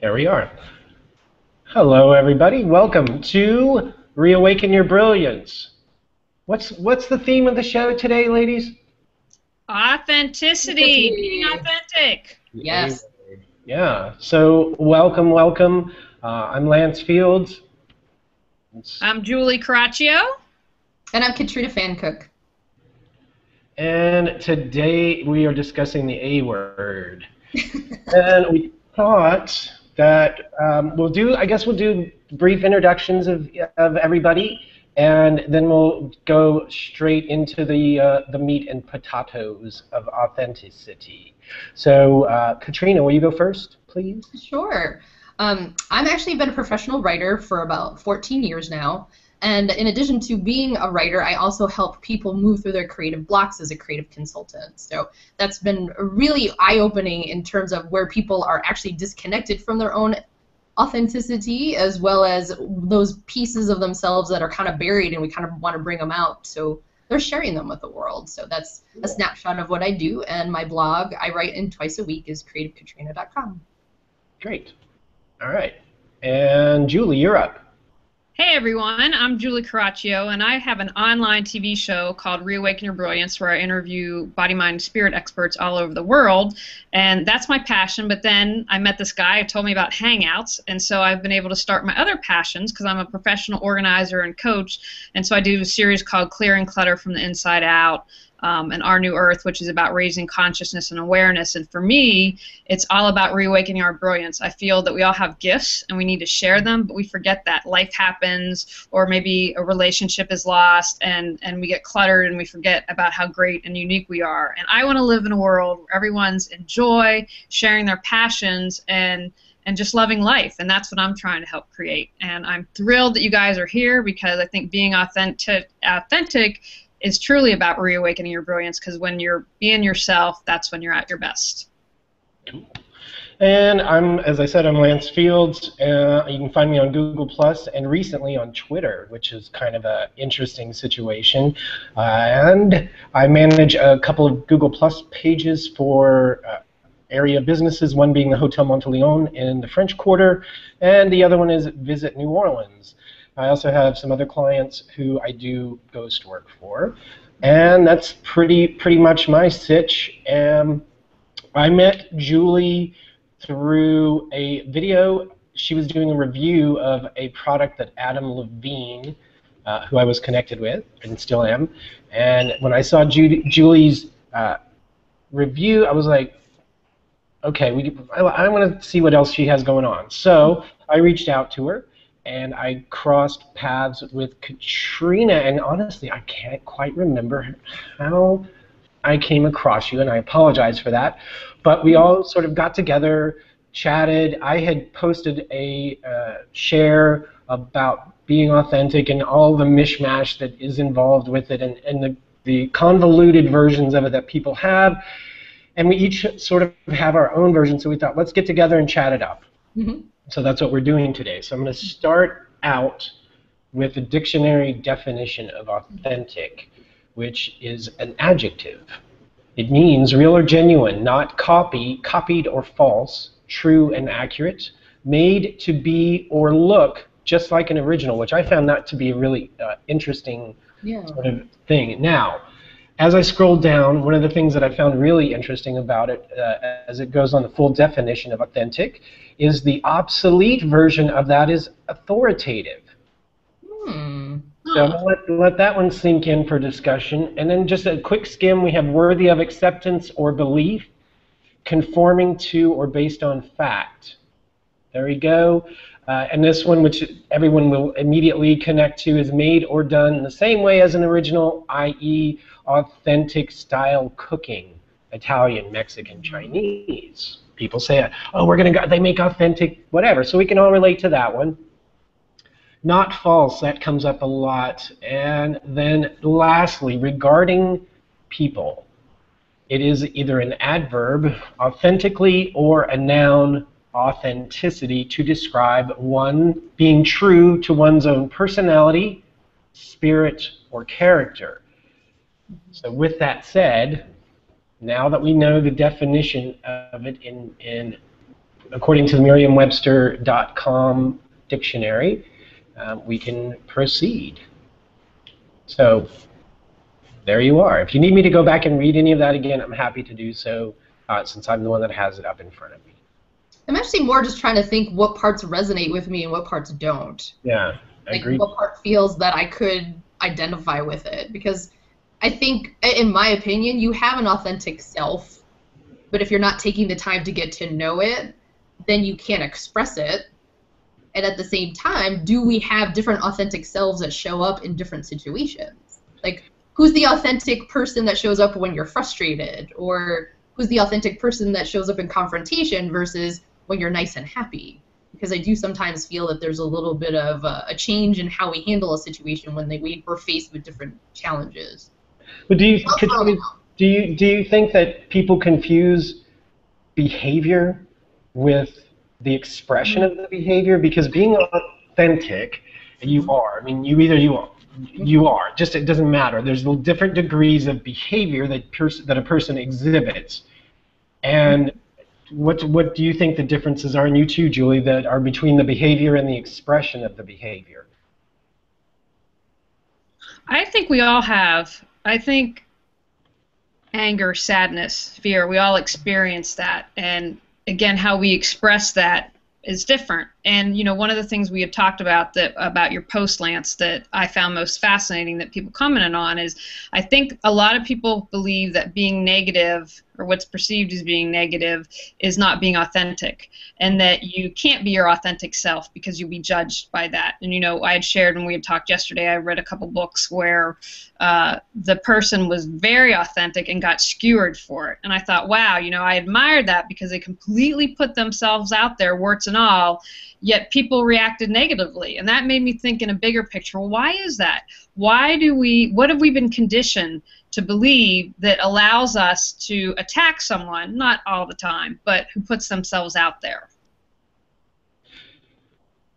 There we are. Hello, everybody. Welcome to Reawaken Your Brilliance. What's the theme of the show today, ladies? Authenticity. Being authentic. Yes. Yeah. So welcome. I'm Lance Fields. I'm Julie Coraccio. And I'm Katrina Pfannkuch. And today we are discussing the A word. And we thought that we'll do brief introductions of everybody, and then we'll go straight into the meat and potatoes of authenticity. So, Katrina, will you go first, please? Sure. I've actually been a professional writer for about 14 years now. And in addition to being a writer, I also help people move through their creative blocks as a creative consultant. So that's been really eye-opening in terms of where people are actually disconnected from their own authenticity, as well as those pieces of themselves that are kind of buried and we kind of want to bring them out. So they're sharing them with the world. So that's a snapshot of what I do. And my blog, I write in twice a week, is creativekatrina.com. Great. All right. And Julie, you're up. Hey everyone, I'm Julie Coraccio, and I have an online TV show called Reawaken Your Brilliance, where I interview body, mind, and spirit experts all over the world, and that's my passion. But then I met this guy who told me about Hangouts, and so I've been able to start my other passions because I'm a professional organizer and coach, and so I do a series called Clearing Clutter from the Inside Out, and Our New Earth, which is about raising consciousness and awareness. And for me, it's all about reawakening our brilliance. I feel that we all have gifts and we need to share them, but we forget that life happens, or maybe a relationship is lost, and we get cluttered and we forget about how great and unique we are. And I want to live in a world where everyone's in joy, sharing their passions, and just loving life, and that's what I'm trying to help create. And I'm thrilled that you guys are here, because I think being authentic is truly about reawakening your brilliance, because when you're being yourself, that's when you're at your best. And as I said, I'm Lance Fields. You can find me on Google Plus and recently on Twitter, which is kind of an interesting situation. And I manage a couple of Google Plus pages for area businesses, one being the Hotel Monteleone in the French Quarter, and the other one is Visit New Orleans. I also have some other clients who I do ghost work for, and that's pretty much my sitch. I met Julie through a video. She was doing a review of a product that Adam Levine, who I was connected with and still am, and when I saw Julie's review, I was like, okay, I want to see what else she has going on. So I reached out to her, and I crossed paths with Katrina, and honestly, I can't quite remember how I came across you, and I apologize for that. But we all sort of got together, chatted. I had posted a share about being authentic and all the mishmash that is involved with it, and the convoluted versions of it that people have. And we each sort of have our own version, so we thought, let's get together and chat it up. Mm-hmm. So that's what we're doing today. So I'm going to start out with a dictionary definition of authentic, which is an adjective. It means real or genuine, not copied or false, true and accurate, made to be or look just like an original, which I found that to be a really interesting sort of thing. Now, as I scrolled down, one of the things that I found really interesting about it, as it goes on the full definition of authentic, is the obsolete version of that is authoritative. So I'm going to let that one sink in for discussion. And then just a quick skim, we have worthy of acceptance or belief, conforming to or based on fact. There we go. And this one, which everyone will immediately connect to, is made or done in the same way as an original, i.e. authentic style cooking, Italian, Mexican, Chinese. People say, oh, they make authentic whatever, so we can all relate to that one. Not false, that comes up a lot. And then lastly, regarding people, it is either an adverb, authentically, or a noun, authenticity, to describe one being true to one's own personality, spirit, or character. So with that said, now that we know the definition of it in according to the Merriam-Webster.com dictionary, we can proceed. So there you are. If you need me to go back and read any of that again, I'm happy to do so, since I'm the one that has it up in front of me. I'm actually more just trying to think what parts resonate with me and what parts don't. Yeah, I agree. What part feels that I could identify with it. Because I think, in my opinion, you have an authentic self, but if you're not taking the time to get to know it, then you can't express it. And at the same time, do we have different authentic selves that show up in different situations? Like, who's the authentic person that shows up when you're frustrated? Or who's the authentic person that shows up in confrontation versus when you're nice and happy? Because I do sometimes feel that there's a little bit of a change in how we handle a situation when we're faced with different challenges. But do you think that people confuse behavior with the expression of the behavior? Because being authentic, you are. I mean, you are. Just, it doesn't matter. There's different degrees of behavior that a person exhibits. And what do you think the differences are, and you too, Julie, that are between the behavior and the expression of the behavior? I think we all have. I think anger, sadness, fear, we all experience that. And again, how we express that is different. And you know, one of the things we had talked about about your post, Lance, that I found most fascinating that people commented on is, I think a lot of people believe that being negative, or what's perceived as being negative, is not being authentic, and that you can't be your authentic self because you'll be judged by that. And you know, I had shared when we had talked yesterday, I read a couple books where the person was very authentic and got skewered for it. And I thought, wow, you know, I admired that because they completely put themselves out there, warts and all, yet people reacted negatively. And that made me think in a bigger picture, well, why is that? What have we been conditioned to believe that allows us to attack someone, not all the time, but who puts themselves out there?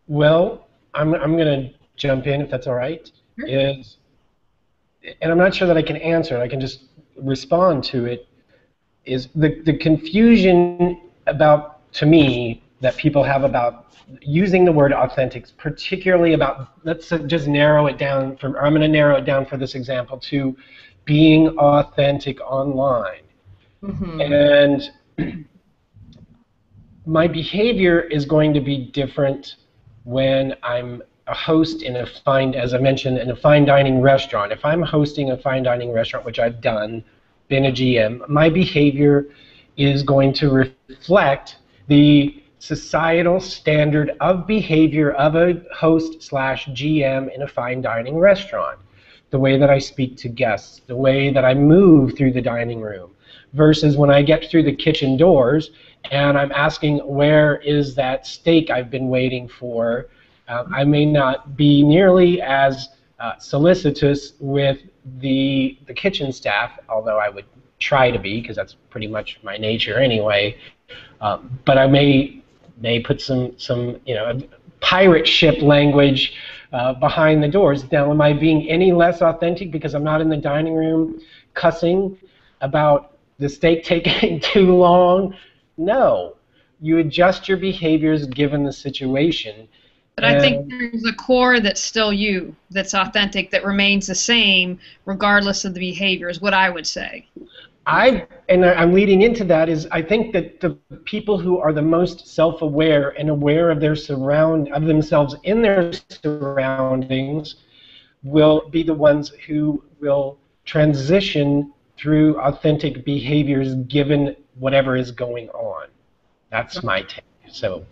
Well, I'm going to jump in, if that's all right. Sure. And I'm not sure that I can answer it, I can just respond to it, is the confusion about, to me, that people have about using the word authentic, particularly about, let's just narrow it down, I'm going to narrow it down for this example to being authentic online. Mm-hmm. And my behavior is going to be different when I'm a host in a as I mentioned, in a fine dining restaurant. If I'm hosting a fine dining restaurant, which I've done, been a GM, my behavior is going to reflect the societal standard of behavior of a host/GM in a fine dining restaurant. The way that I speak to guests, the way that I move through the dining room, versus when I get through the kitchen doors and I'm asking, where is that steak I've been waiting for? I may not be nearly as solicitous with the kitchen staff, although I would try to be, because that's pretty much my nature anyway. But I may put some pirate ship language behind the doors. Now, am I being any less authentic because I'm not in the dining room cussing about the steak taking too long? No. You adjust your behaviors given the situation. But I think there's a core that's still you, that's authentic, that remains the same regardless of the behavior, is what I would say. I'm leading into that is, I think that the people who are the most self-aware and aware of themselves in their surroundings will be the ones who will transition through authentic behaviors given whatever is going on. That's my take. So.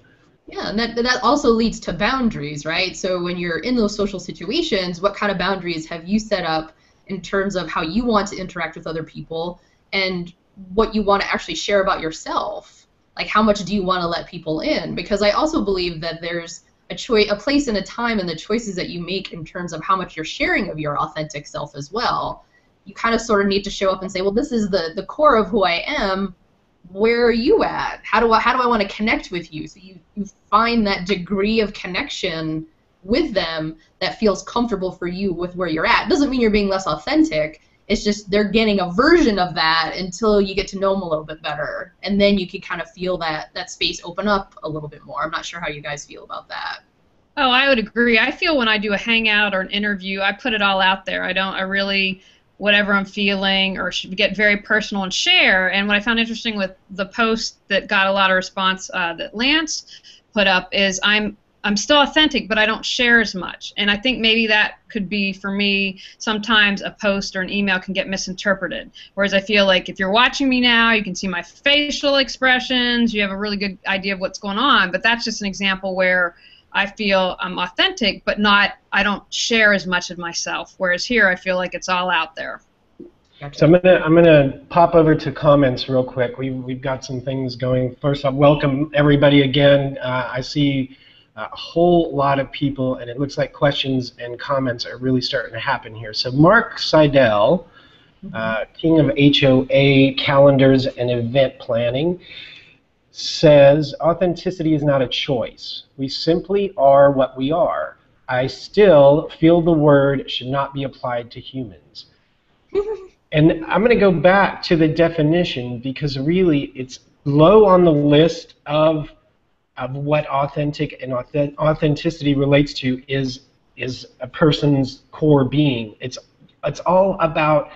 Yeah, and that also leads to boundaries, right? So when you're in those social situations, what kind of boundaries have you set up in terms of how you want to interact with other people and what you want to actually share about yourself? Like, how much do you want to let people in? Because I also believe that there's a place and a time in the choices that you make in terms of how much you're sharing of your authentic self as well. You kind of sort of need to show up and say, well, this is the core of who I am. Where are you at? How do I want to connect with you? So you find that degree of connection with them that feels comfortable for you with where you're at. Doesn't mean you're being less authentic. It's just they're getting a version of that until you get to know them a little bit better, and then you can kind of feel that space open up a little bit more. I'm not sure how you guys feel about that. Oh, I would agree. I feel when I do a hangout or an interview, I put it all out there. I really, whatever I'm feeling, or should get very personal and share. And what I found interesting with the post that got a lot of response that Lance put up is I'm still authentic, but I don't share as much. And I think maybe that could be, for me, sometimes a post or an email can get misinterpreted. Whereas I feel like if you're watching me now, you can see my facial expressions, you have a really good idea of what's going on. But that's just an example where I feel I'm authentic, but I don't share as much of myself. Whereas here, I feel like it's all out there. So I'm gonna pop over to comments real quick. We've got some things going. First off, welcome everybody again. I see a whole lot of people, and it looks like questions and comments are really starting to happen here. So Mark Seidel, king of HOA calendars and event planning, says authenticity is not a choice. We simply are what we are. I still feel the word should not be applied to humans. And I'm going to go back to the definition because really it's low on the list of what authentic and authenticity relates to is a person's core being. It's all about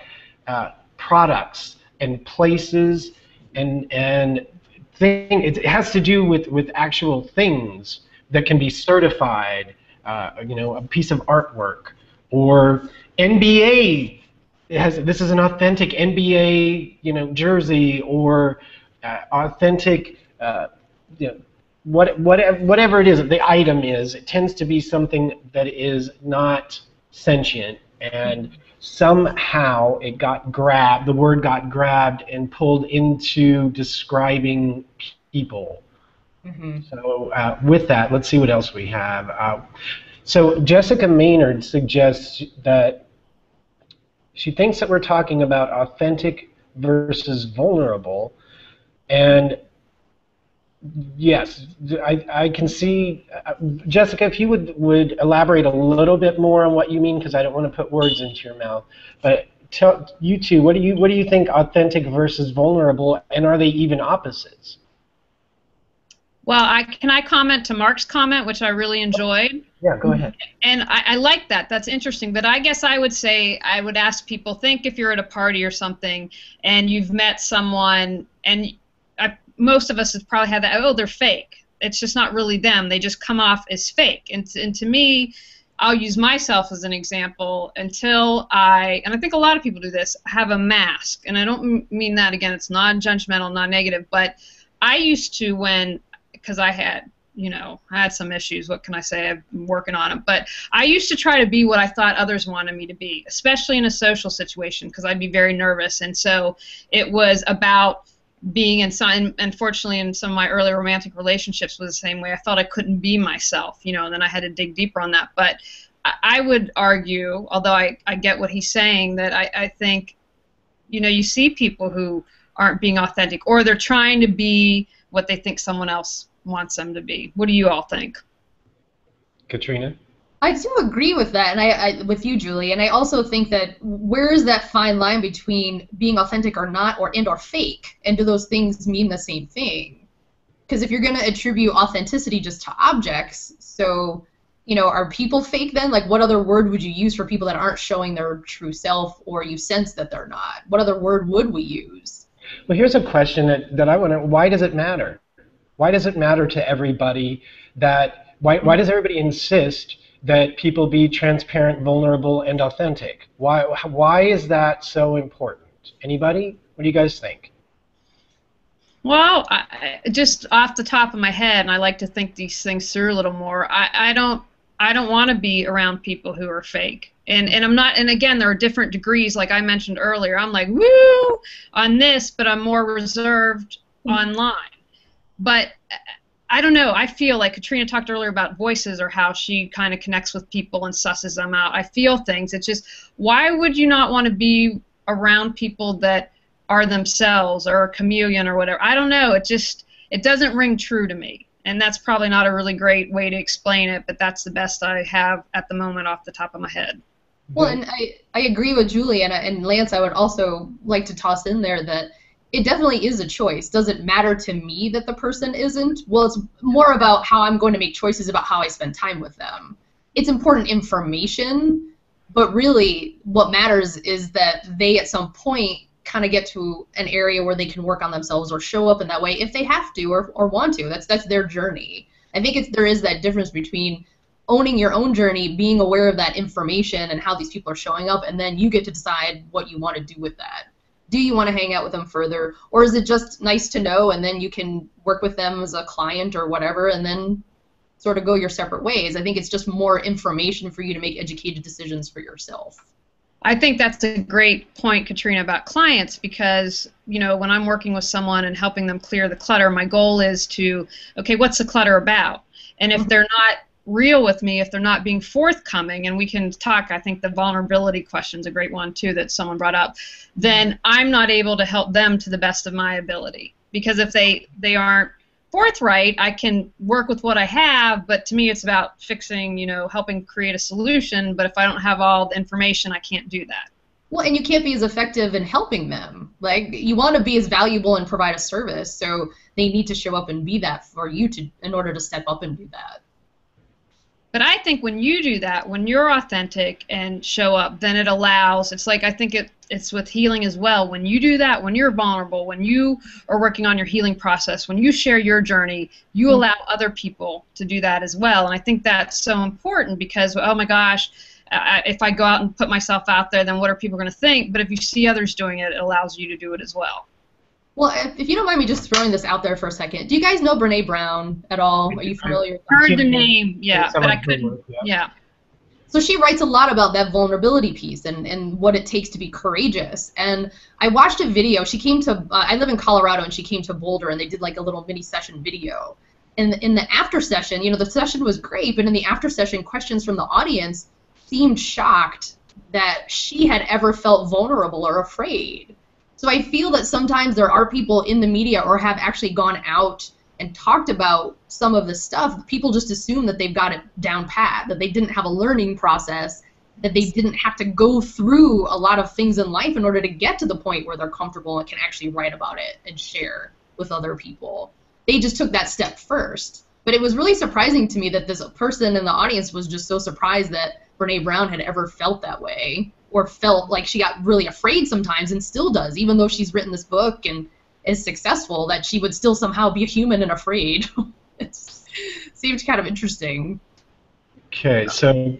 products and places and it has to do with actual things that can be certified, you know, a piece of artwork, or NBA. This is an authentic NBA, you know, jersey, or authentic, you know, whatever it is, the item is. It tends to be something that is not sentient, and somehow it got grabbed, the word got grabbed and pulled into describing people. So with that, let's see what else we have. So Jessica Maynard suggests that she thinks that we're talking about authentic versus vulnerable, and yes, I can see, Jessica, if you would elaborate a little bit more on what you mean, because I don't want to put words into your mouth. But tell you two, what do you think authentic versus vulnerable, and are they even opposites? Well, can I comment to Mark's comment, which I really enjoyed? Yeah, go ahead. And I like that. That's interesting. But I guess I would say, I would ask people, think if you're at a party or something and you've met someone, and most of us have probably had that, oh, they're fake. It's just not really them. They just come off as fake. And to me, I'll use myself as an example until and I think a lot of people do this, have a mask. And I don't mean that, again, it's non-judgmental, non-negative, but I used to, because I had, you know, I had some issues, what can I say, I've been working on them, but I used to try to be what I thought others wanted me to be, especially in a social situation, because I'd be very nervous. And so it was about being unfortunately in some of my early romantic relationships was the same way. I thought I couldn't be myself, you know, and then I had to dig deeper on that. But I would argue, although I get what he's saying, that I think, you know, you see people who aren't being authentic, or they're trying to be what they think someone else wants them to be. What do you all think? Katrina? I do agree with that, and with you, Julie, and I also think that where is that fine line between being authentic or not, or fake, and do those things mean the same thing? Because if you're going to attribute authenticity just to objects, so, you know, are people fake then? Like, what other word would you use for people that aren't showing their true self, or you sense that they're not? What other word would we use? Well, here's a question that I want to, why does it matter? Why does it matter to everybody that, why does everybody insist that people be transparent, vulnerable, and authentic? Why is that so important? Anybody? What do you guys think? Well, just off the top of my head, and I like to think these things through a little more, I don't want to be around people who are fake. And I'm not, and again, there are different degrees, like I mentioned earlier. I'm like, woo, on this, but I'm more reserved online. But I don't know. I feel like Katrina talked earlier about voices, or how she kind of connects with people and susses them out. I feel things. It's just, why would you not want to be around people that are themselves, or a chameleon, or whatever? I don't know. It doesn't ring true to me. And that's probably not a really great way to explain it, but that's the best I have at the moment off the top of my head. Well, and I agree with Julie, and Lance, I would also like to toss in there that it definitely is a choice. Does it matter to me that the person isn't? Well, it's more about how I'm going to make choices about how I spend time with them. It's important information, but really what matters is that they at some point kind of get to an area where they can work on themselves or show up in that way if they have to or want to. That's their journey. I think there is that difference between owning your own journey, being aware of that information and how these people are showing up, and then you get to decide what you want to do with that. Do you want to hang out with them further, or is it just nice to know and then you can work with them as a client or whatever and then sort of go your separate ways? I think it's just more information for you to make educated decisions for yourself. I think that's a great point, Katrina, about clients, because, you know, when I'm working with someone and helping them clear the clutter, my goal is to, okay, what's the clutter about? And if they're not real with me, if they're not being forthcoming, and we can talk, I think the vulnerability question is a great one too that someone brought up, then I'm not able to help them to the best of my ability. Because if they aren't forthright, I can work with what I have, but to me it's about fixing, you know, helping create a solution, but if I don't have all the information, I can't do that. Well, and you can't be as effective in helping them. Like, you want to be as valuable and provide a service, so they need to show up and be that for you in order to step up and do that. But I think when you do that, when you're authentic and show up, then it allows, it's like I think it's with healing as well. When you do that, when you're vulnerable, when you are working on your healing process, when you share your journey, you allow other people to do that as well. And I think that's so important because, oh my gosh, if I go out and put myself out there, then what are people going to think? But if you see others doing it, it allows you to do it as well. Well, if you don't mind me just throwing this out there for a second, do you guys know Brene Brown at all? Are you familiar with her? Heard the name, yeah, but I couldn't, yeah. So she writes a lot about that vulnerability piece and what it takes to be courageous. And I watched a video. She came to, I live in Colorado, and she came to Boulder, and they did like a little mini session video. And in the after session, you know, the session was great, but in the after session, questions from the audience seemed shocked that she had ever felt vulnerable or afraid. So I feel that sometimes there are people in the media or have actually gone out and talked about some of the stuff. People just assume that they've got it down pat, that they didn't have a learning process, that they didn't have to go through a lot of things in life in order to get to the point where they're comfortable and can actually write about it and share with other people. They just took that step first. But it was really surprising to me that this person in the audience was just so surprised that Brene Brown had ever felt that way, or felt like she got really afraid sometimes and still does, even though she's written this book and is successful, that she would still somehow be a human and afraid. It seems kind of interesting. Okay, so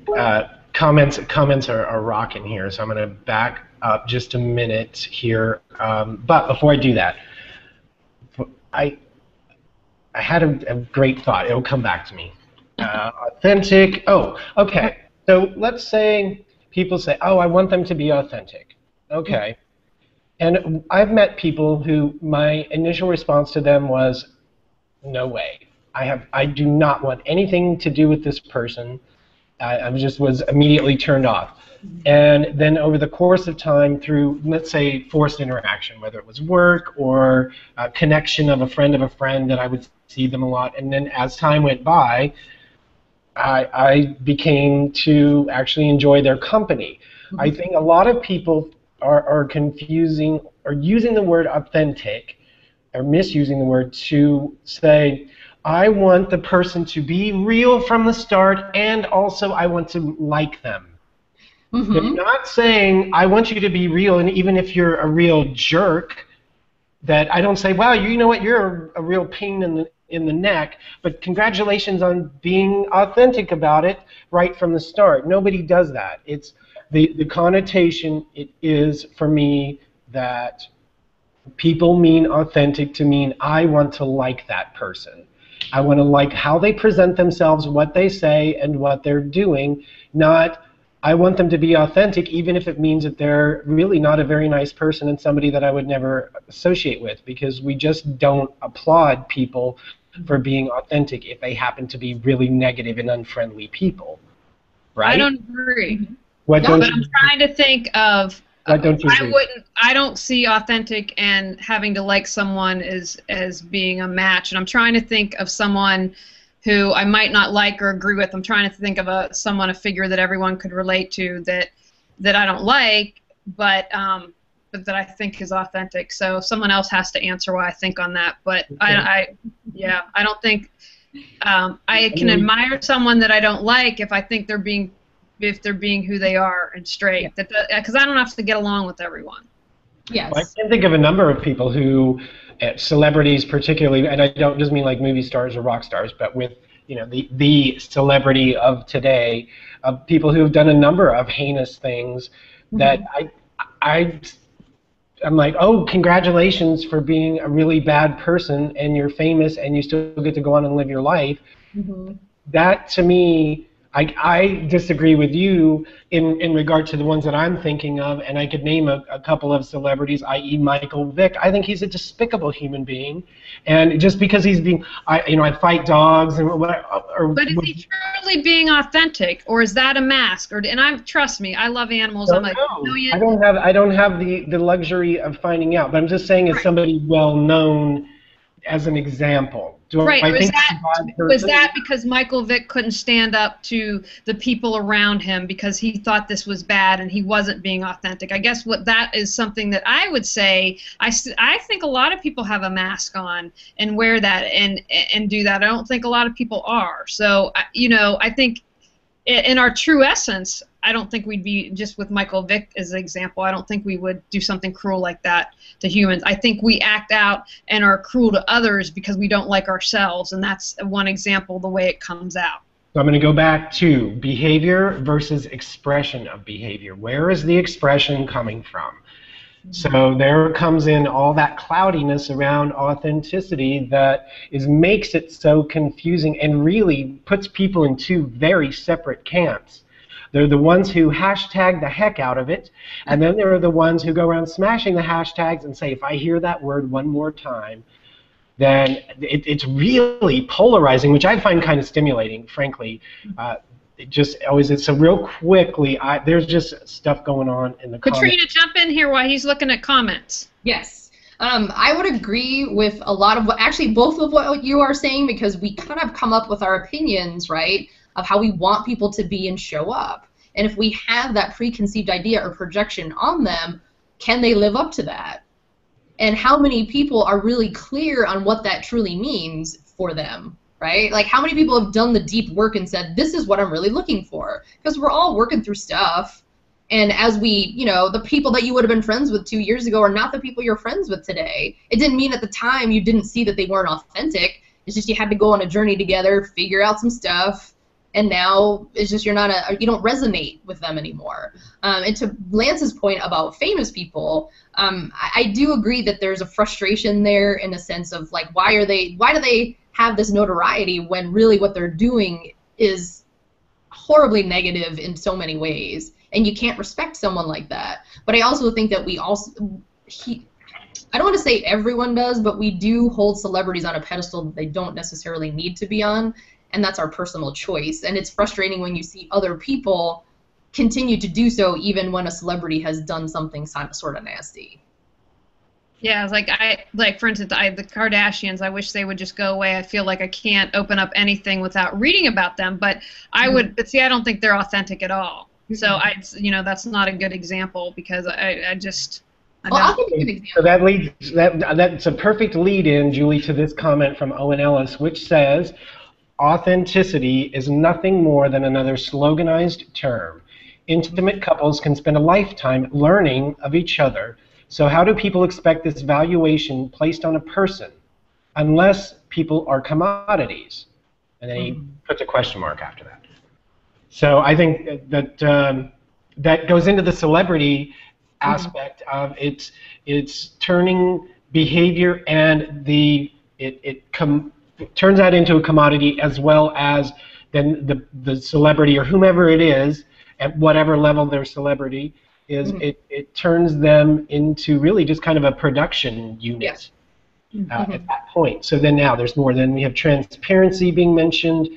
comments are rocking here, so I'm going to back up just a minute here. But before I do that, I had a great thought. It'll come back to me. Authentic. Oh, okay. So let's say people say, oh, I want them to be authentic. Okay. And I've met people who my initial response to them was, no way. I do not want anything to do with this person. I just was immediately turned off. And then over the course of time, through, let's say, forced interaction, whether it was work or a connection of a friend that I would see them a lot, and then as time went by, I became to actually enjoy their company. Mm-hmm. I think a lot of people are confusing or using the word authentic or misusing the word to say, I want the person to be real from the start, and also I want to like them. Mm-hmm. They're not saying, I want you to be real, and even if you're a real jerk, that I don't say, wow, you know what, you're a real pain in the neck, but congratulations on being authentic about it right from the start. Nobody does that. It's the connotation, it is for me that people mean authentic to mean I want to like that person. I want to like how they present themselves, what they say, and what they're doing, not I want them to be authentic even if it means that they're really not a very nice person and somebody that I would never associate with, because we just don't applaud people for being authentic if they happen to be really negative and unfriendly people, right? I don't agree. What no, don't but you, I'm trying to think of. What don't you agree? I don't see authentic and having to like someone as being a match. And I'm trying to think of someone who I might not like or agree with. I'm trying to think of a figure that everyone could relate to that that I don't like, but that I think is authentic. So someone else has to answer why I think on that. But I don't think I can admire someone that I don't like if I think they're being who they are and straight. Because I don't have to get along with everyone. Yes. Well, I can think of a number of people who, celebrities particularly, and I don't just mean like movie stars or rock stars, but with the celebrity of today, of people who have done a number of heinous things that I'm like, oh, congratulations for being a really bad person, and you're famous, and you still get to go on and live your life. That, to me, I disagree with you in regard to the ones that I'm thinking of, and I could name a couple of celebrities, i.e. Michael Vick. I think he's a despicable human being, and just because he's being, I fight dogs and what. But is he truly being authentic, or is that a mask? Trust me, I love animals. I'm like, I don't have the luxury of finding out, but I'm just saying, as somebody well known, as an example. Was that because Michael Vick couldn't stand up to the people around him because he thought this was bad and he wasn't being authentic? I guess that is something that I would say. I think a lot of people have a mask on and wear that and do that. I don't think a lot of people are. So I think in our true essence, I don't think we'd be, just with Michael Vick as an example, I don't think we would do something cruel like that to humans. I think we act out and are cruel to others because we don't like ourselves, and that's one example of the way it comes out. So I'm going to go back to behavior versus expression of behavior. Where is the expression coming from? So there comes in all that cloudiness around authenticity that makes it so confusing and really puts people in two very separate camps. They're the ones who hashtag the heck out of it, and then there are the ones who go around smashing the hashtags and say, if I hear that word one more time, then it's really polarizing, which I find kind of stimulating, frankly. So real quickly, there's just stuff going on in the comments. Katrina, jump in here while he's looking at comments. Yes. I would agree with a lot of both of what you are saying, because we kind of come up with our opinions, right, of how we want people to be and show up. And if we have that preconceived idea or projection on them, can they live up to that? And how many people are really clear on what that truly means for them, right? Like, how many people have done the deep work and said, this is what I'm really looking for? Because we're all working through stuff. And as the people that you would have been friends with 2 years ago are not the people you're friends with today. It didn't mean at the time you didn't see that they weren't authentic. It's just you had to go on a journey together, figure out some stuff, and now it's just you don't resonate with them anymore. And to Lance's point about famous people, I do agree that there's a frustration there in a sense of like, why do they have this notoriety when really what they're doing is horribly negative in so many ways, and you can't respect someone like that. But I also think that I don't want to say everyone does, but we do hold celebrities on a pedestal that they don't necessarily need to be on, and that's our personal choice. And it's frustrating when you see other people continue to do so even when a celebrity has done something sort of nasty. Yeah, for instance, the Kardashians, I wish they would just go away. I feel like I can't open up anything without reading about them, but I don't think they're authentic at all. So that's not a good example, because I I'll give you an example. So that's a perfect lead-in, Julie, to this comment from Owen Ellis, which says, authenticity is nothing more than another sloganized term. Intimate couples can spend a lifetime learning of each other. So how do people expect this valuation placed on a person unless people are commodities? And then he puts a question mark after that. So I think that that goes into the celebrity aspect of it's turning behavior, and it turns that into a commodity, as well as then the celebrity or whomever it is at whatever level their celebrity is, it turns them into really just kind of a production unit at that point. So then now there's more. Then we have transparency being mentioned.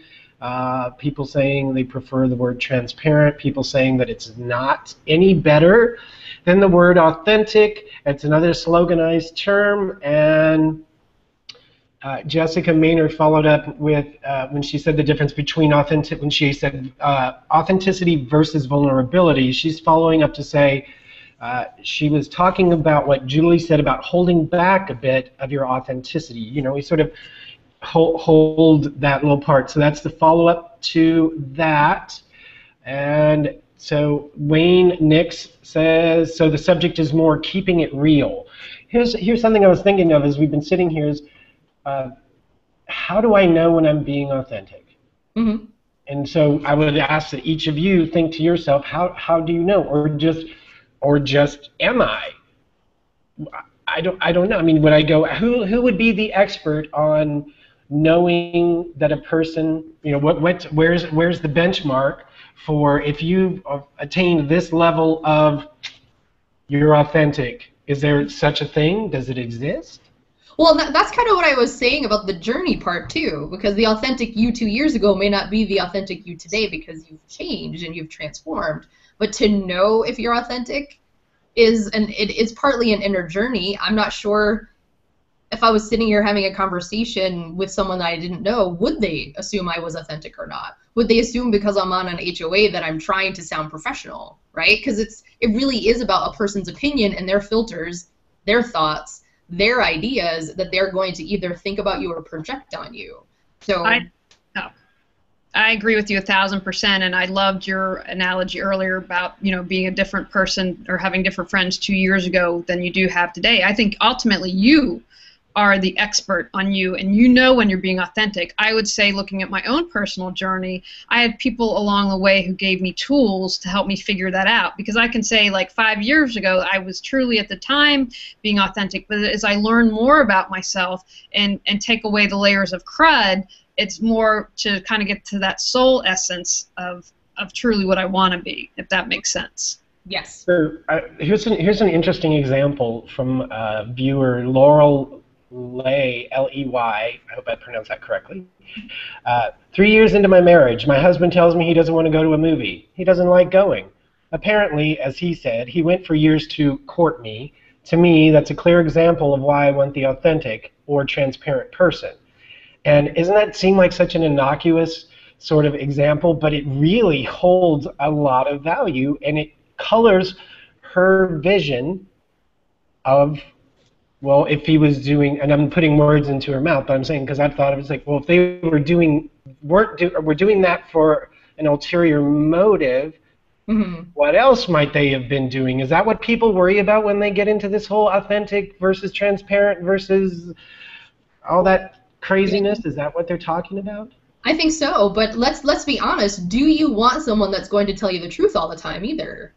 People saying they prefer the word transparent. People saying that it's not any better than the word authentic. It's another sloganized term. And Jessica Maynard followed up with when she said the difference between authenticity versus vulnerability. She's following up to say she was talking about what Julie said about holding back a bit of your authenticity. You know, we sort of hold that little part. So that's the follow-up to that. And so Wayne Nix says, so the subject is more keeping it real. Here's something I was thinking of as we've been sitting here is, how do I know when I'm being authentic? Mm-hmm. And so I would ask that each of you think to yourself, how do you know? Or just am I? I don't know. I mean, would I go, who would be the expert on knowing that a person, you know, where's the benchmark for if you've attained this level of you're authentic? Is there such a thing? Does it exist? Well, that's kind of what I was saying about the journey part too, because the authentic you 2 years ago may not be the authentic you today because you've changed and you've transformed. But to know if you're authentic it is partly an inner journey. I'm not sure if I was sitting here having a conversation with someone that I didn't know, would they assume I was authentic or not? Would they assume because I'm on an HOA that I'm trying to sound professional, right? Because it really is about a person's opinion and their filters, their thoughts, their ideas that they're going to either think about you or project on you. So I agree with you 1,000%, and I loved your analogy earlier about, you know, being a different person or having different friends 2 years ago than you do have today. I think ultimately you are the expert on you, and you know when you're being authentic. I would say, looking at my own personal journey, I had people along the way who gave me tools to help me figure that out, because I can say, like, 5 years ago I was truly at the time being authentic, but as I learn more about myself and take away the layers of crud, it's more to kind of get to that soul essence of truly what I want to be, if that makes sense. Yes. So here's an interesting example from viewer Laurel Ley, Ley. I hope I pronounced that correctly. 3 years into my marriage, my husband tells me he doesn't want to go to a movie. He doesn't like going. Apparently, as he said, he went for years to court me. To me, that's a clear example of why I want the authentic or transparent person. And doesn't that seem like such an innocuous sort of example, but it really holds a lot of value, and it colors her vision of, well, if he was doing, and I'm putting words into her mouth, but I'm saying, because I've thought of it, it's like, well, if they were doing that for an ulterior motive, mm-hmm. What else might they have been doing? Is that what people worry about when they get into this whole authentic versus transparent versus all that craziness? Is that what they're talking about? I think so, but let's be honest. Do you want someone that's going to tell you the truth all the time either?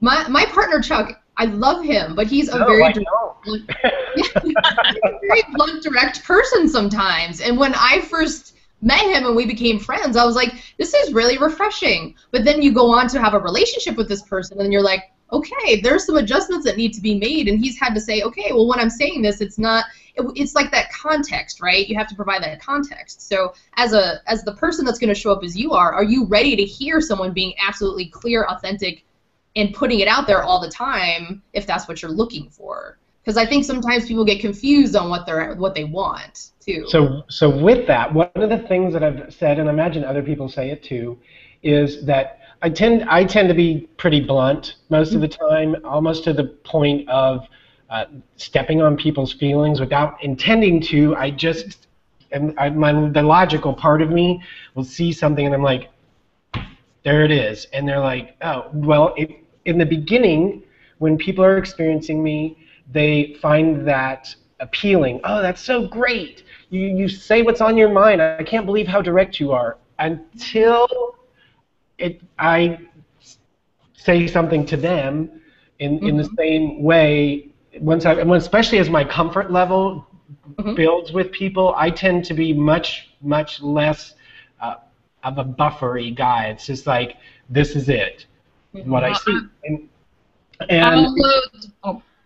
My partner Chuck, I love him, but he's a very blunt, direct person sometimes. And when I first met him and we became friends, I was like, this is really refreshing. But then you go on to have a relationship with this person, and you're like, okay, there's some adjustments that need to be made, and he's had to say, okay, well, when I'm saying this, it's like that context, right? You have to provide that context. So as the person that's going to show up as you are you ready to hear someone being absolutely clear, authentic, and putting it out there all the time if that's what you're looking for? Because I think sometimes people get confused on what they want too. So with that, one of the things that I've said, and I imagine other people say it too, is that I tend to be pretty blunt most of the time, almost to the point of stepping on people's feelings without intending to. The logical part of me will see something and I'm like, there it is. And they're like, oh, well, in the beginning, when people are experiencing me, they find that appealing. Oh, that's so great. You say what's on your mind. I can't believe how direct you are. Until I say something to them in the same way. Especially as my comfort level builds with people, I tend to be much less of a buffery guy. It's just like, this is it, what I see.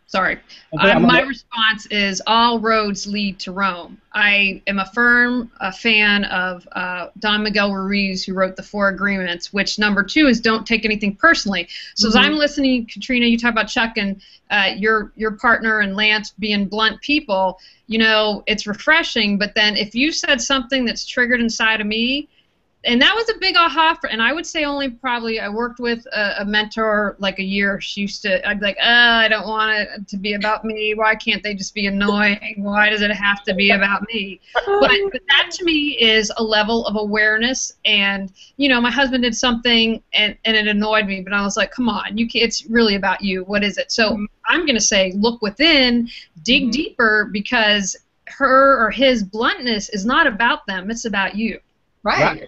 Sorry. Okay, My response is all roads lead to Rome. I am a firm fan of Don Miguel Ruiz, who wrote the Four Agreements, which number 2 is don't take anything personally. So as I'm listening, Katrina, you talk about Chuck and your partner and Lance being blunt people, you know, it's refreshing, but then if you said something that's triggered inside of me, and that was a big aha and I would say only probably I worked with a mentor like a year. She used to, I'd be like, I don't want it to be about me. Why can't they just be annoying? Why does it have to be about me? But that to me is a level of awareness. And, you know, my husband did something and it annoyed me, but I was like, come on, you can't, it's really about you. What is it? So I'm going to say look within, dig deeper, because her or his bluntness is not about them. It's about you. Right.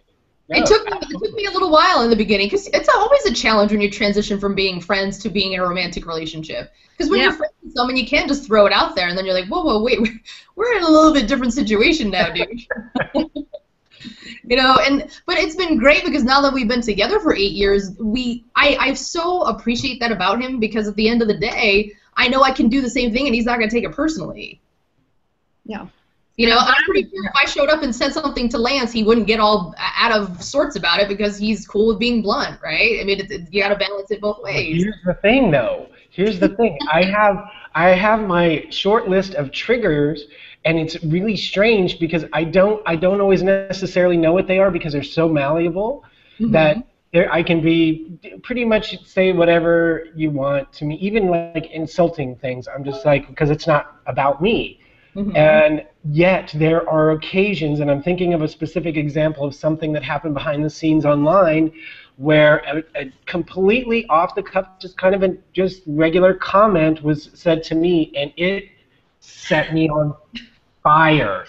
It took me a little while in the beginning, because it's always a challenge when you transition from being friends to being in a romantic relationship. Because when you're friends with someone, you can't just throw it out there, and then you're like, whoa, wait, we're in a little bit different situation now, dude. You know, but it's been great, because now that we've been together for 8 years, I so appreciate that about him, because at the end of the day, I know I can do the same thing, and he's not going to take it personally. Yeah. You know, I'm pretty sure if I showed up and said something to Lance, he wouldn't get all out of sorts about it, because he's cool with being blunt, right? I mean, you got to balance it both ways. Here's the thing, though. Here's the thing. I have my short list of triggers, and it's really strange because I don't always necessarily know what they are, because they're so malleable that I can be pretty much say whatever you want to me, even like insulting things. I'm just like, because it's not about me. And yet there are occasions, and I'm thinking of a specific example of something that happened behind the scenes online, where a completely off the cuff, just kind of a just regular comment was said to me, and it set me on fire.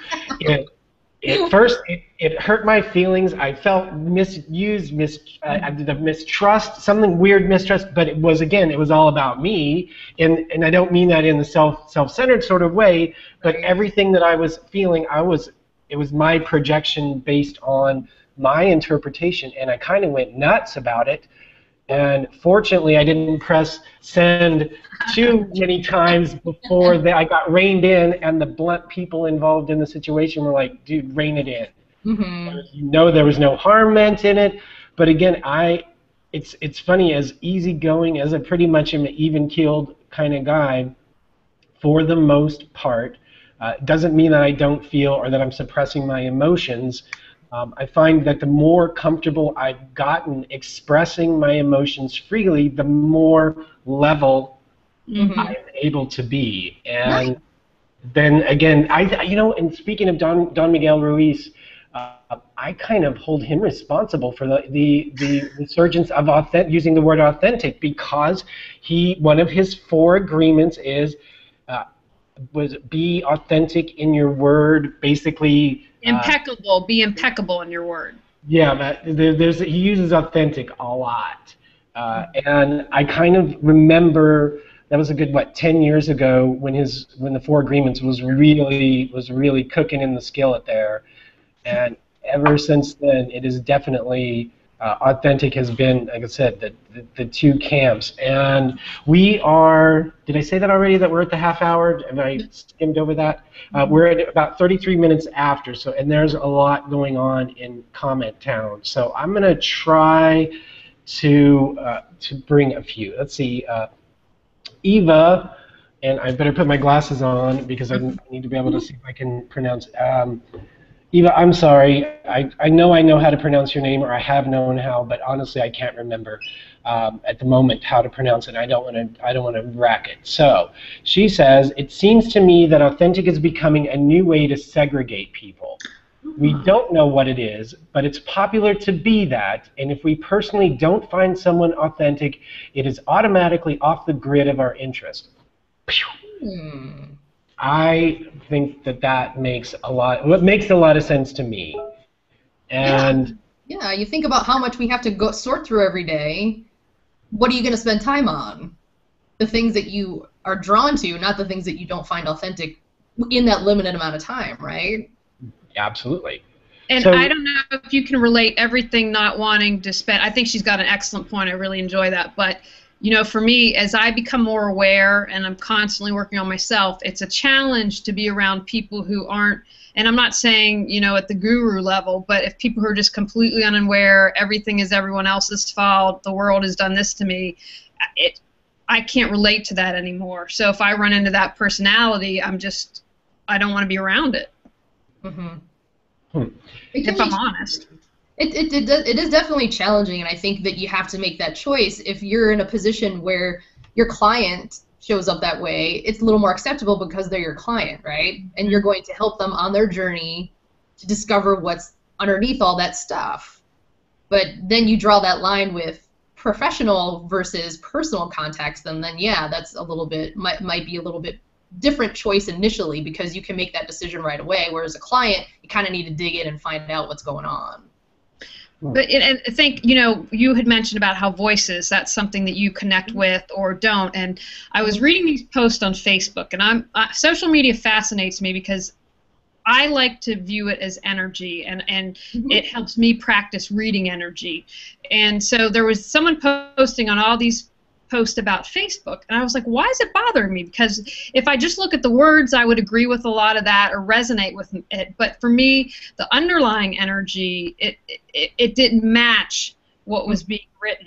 It hurt my feelings. I felt misused, the mistrust, something weird mistrust, but it was all about me, and I don't mean that in the self-centered sort of way, but everything that I was feeling, it was my projection based on my interpretation, and I kind of went nuts about it. And fortunately, I didn't press send too many times before I got reined in, and the blunt people involved in the situation were like, dude, rein it in. You know, there was no harm meant in it. But again, it's funny, as easygoing as I pretty much am an even-keeled kind of guy, for the most part, doesn't mean that I don't feel or that I'm suppressing my emotions. I find that the more comfortable I've gotten expressing my emotions freely, the more level I'm able to be. And then again, and speaking of Don Miguel Ruiz, I kind of hold him responsible for the resurgence of using the word authentic, because one of his 4 agreements was be authentic in your word, basically. Impeccable. Be impeccable in your word. Yeah, he uses authentic a lot, and I kind of remember that was a good 10 years ago when the 4 agreements was really cooking in the skillet there, and ever since then it is definitely authentic has been, like I said, the 2 camps. And we are, did I say that already, that we're at the half hour? Have I skimmed over that? We're at about 33 minutes after, and there's a lot going on in Comment Town. So I'm going to try to bring a few. Let's see, Eva, and I better put my glasses on because I need to be able to see if I can pronounce Eva, I'm sorry. I know how to pronounce your name, or I have known how, but honestly, I can't remember at the moment how to pronounce it. I don't want to rack it. So she says, it seems to me that authentic is becoming a new way to segregate people. We don't know what it is, but it's popular to be that, and if we personally don't find someone authentic, it is automatically off the grid of our interest. I think that makes a lot of sense to me. And yeah, you think about how much we have to go sort through every day. What are you going to spend time on? The things that you are drawn to, not the things that you don't find authentic in that limited amount of time, right? Absolutely. And I don't know if you can relate everything not wanting to spend. I think she's got an excellent point. I really enjoy that. But for me, as I become more aware and I'm constantly working on myself, it's a challenge to be around people who aren't, and I'm not saying, at the guru level, but if people who are just completely unaware, everything is everyone else's fault, the world has done this to me, I can't relate to that anymore. So if I run into that personality, I don't want to be around it. Mm-hmm. If I'm honest. It is definitely challenging, and I think that you have to make that choice. If you're in a position where your client shows up that way, it's a little more acceptable because they're your client, right? And you're going to help them on their journey to discover what's underneath all that stuff. But then you draw that line with professional versus personal contacts, then yeah, that's a little bit, might be a little bit different choice initially, because you can make that decision right away, whereas a client, you kind of need to dig in and find out what's going on. But and I think, you had mentioned about how voices, that's something that you connect with or don't. And I was reading these posts on Facebook, and social media fascinates me because I like to view it as energy, and it helps me practice reading energy. And so there was someone posting on all these post about Facebook, and I was like, why is it bothering me? Because if I just look at the words, I would agree with a lot of that or resonate with it, but for me, the underlying energy, it didn't match what was being written.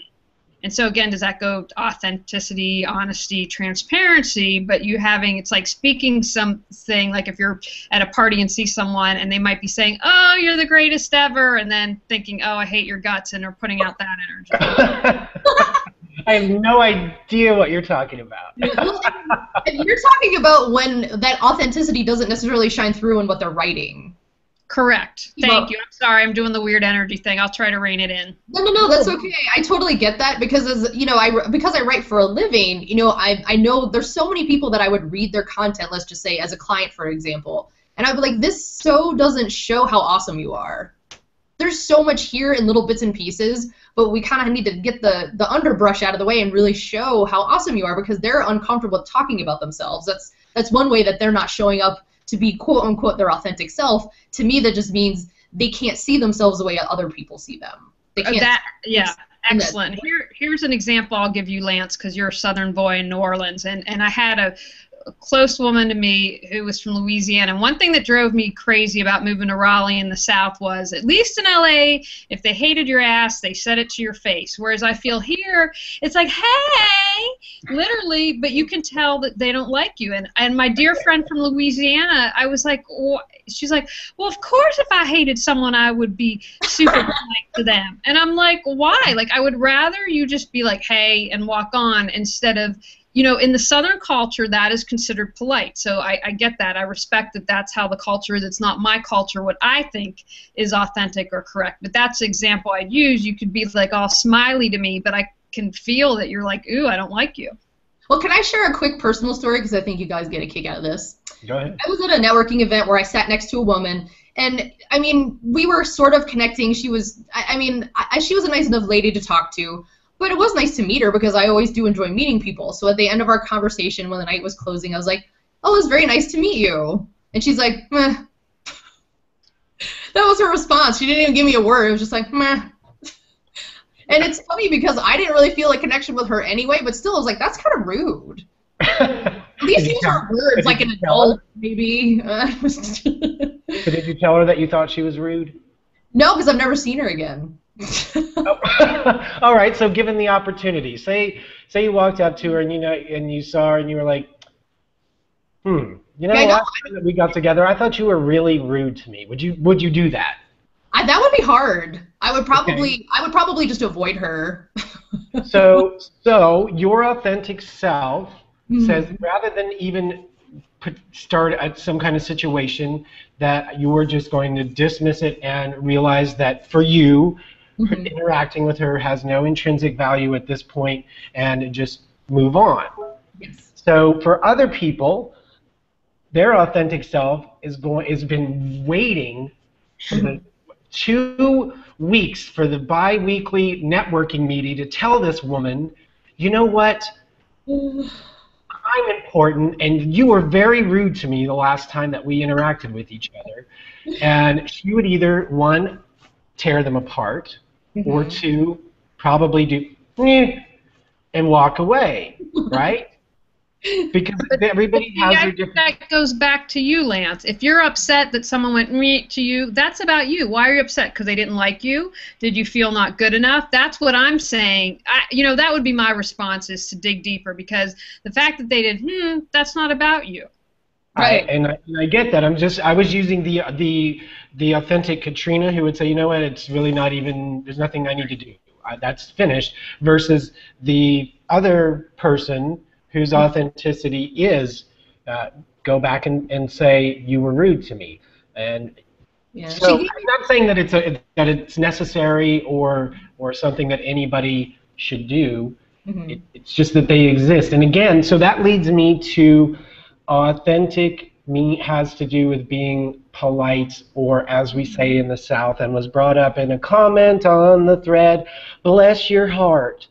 And so again, does that go to authenticity, honesty, transparency? But it's like speaking something, like if you're at a party and see someone and they might be saying, oh, you're the greatest ever, and then thinking, oh, I hate your guts, and are putting out that energy. I have no idea what you're talking about. And you're talking about when that authenticity doesn't necessarily shine through in what they're writing. Correct. Thank you. I'm sorry. I'm doing the weird energy thing. I'll try to rein it in. No, that's okay. I totally get that, because because I write for a living, I know there's so many people that I would read their content, let's just say as a client, for example, and I'd be like, this so doesn't show how awesome you are. There's so much here in little bits and pieces, but we kind of need to get the underbrush out of the way and really show how awesome you are, because they're uncomfortable with talking about themselves. That's one way that they're not showing up to be quote-unquote their authentic self. To me, that just means they can't see themselves the way other people see them. They can't. Excellent. Here's an example I'll give you, Lance, because you're a Southern boy in New Orleans, and I had a close woman to me who was from Louisiana. And one thing that drove me crazy about moving to Raleigh in the South was, at least in LA, if they hated your ass, they said it to your face. Whereas I feel here, it's like, hey, literally, but you can tell that they don't like you. And my dear friend from Louisiana, I was like, she's like, well, of course if I hated someone, I would be super polite to them. And I'm like, why? Like, I would rather you just be like, hey, and walk on, instead of, in the Southern culture, that is considered polite. So I get that. I respect that that's how the culture is. It's not my culture, what I think is authentic or correct. But that's the example I'd use. You could be like all smiley to me, but I can feel that you're like, ooh, I don't like you. Well, can I share a quick personal story? Because I think you guys get a kick out of this. Go ahead. I was at a networking event where I sat next to a woman, and we were sort of connecting. She was, she was a nice enough lady to talk to. But it was nice to meet her, because I always do enjoy meeting people. So at the end of our conversation, when the night was closing, I was like, oh, it was very nice to meet you. And she's like, meh. That was her response. She didn't even give me a word. It was just like, meh. And it's funny because I didn't really feel a connection with her anyway, but still, I was like, that's kind of rude. At least use her words like an adult, maybe. So did you tell her that you thought she was rude? No, because I've never seen her again. Oh. All right. So, given the opportunity, say you walked up to her and you saw her and you were like, last time that we got together, I thought you were really rude to me. Would you do that? That would be hard. I would probably just avoid her. So your authentic self says, rather than even start at some kind of situation, that you are just going to dismiss it and realize that for you, interacting with her has no intrinsic value at this point, and just move on. Yes. So for other people, their authentic self has been waiting for the 2 weeks for the bi-weekly networking meeting to tell this woman, you know what? I'm important, and you were very rude to me the last time that we interacted with each other. And she would either, 1, tear them apart, or 2, probably do, and walk away, right? Because everybody has their different... That goes back to you, Lance. If you're upset that someone went meet to you, that's about you. Why are you upset? Because they didn't like you? Did you feel not good enough? That's what I'm saying. That would be my response, is to dig deeper, because the fact that they did, that's not about you. Right. I get that. I was using the authentic Katrina, who would say, you know what, it's really not even, there's nothing I need to do. That's finished, versus the other person whose authenticity is go back and say you were rude to me. And so I'm not saying that it's necessary or something that anybody should do. It's just that they exist. And again, so that leads me to authentic has to do with being polite, or as we say in the South, and was brought up in a comment on the thread, bless your heart.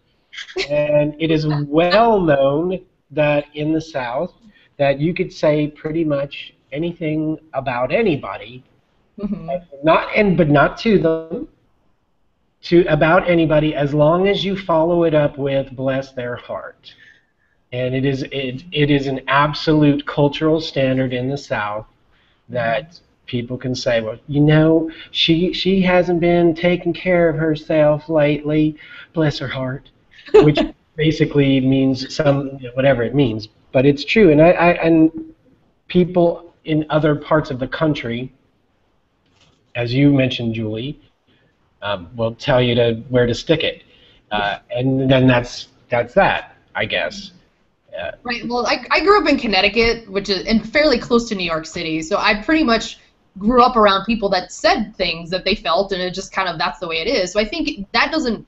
And it is well known that in the South that you could say pretty much anything about anybody, but not to them, about anybody, as long as you follow it up with bless their heart. And it is an absolute cultural standard in the South that people can say, well, she hasn't been taking care of herself lately, bless her heart, which basically means whatever it means, but it's true. And people in other parts of the country, as you mentioned, Julie, will tell you where to stick it, and then that's that, I guess. Right. Well, I grew up in Connecticut, which is fairly close to New York City, so I pretty much grew up around people that said things that they felt, and it just kind of, that's the way it is. So I think that doesn't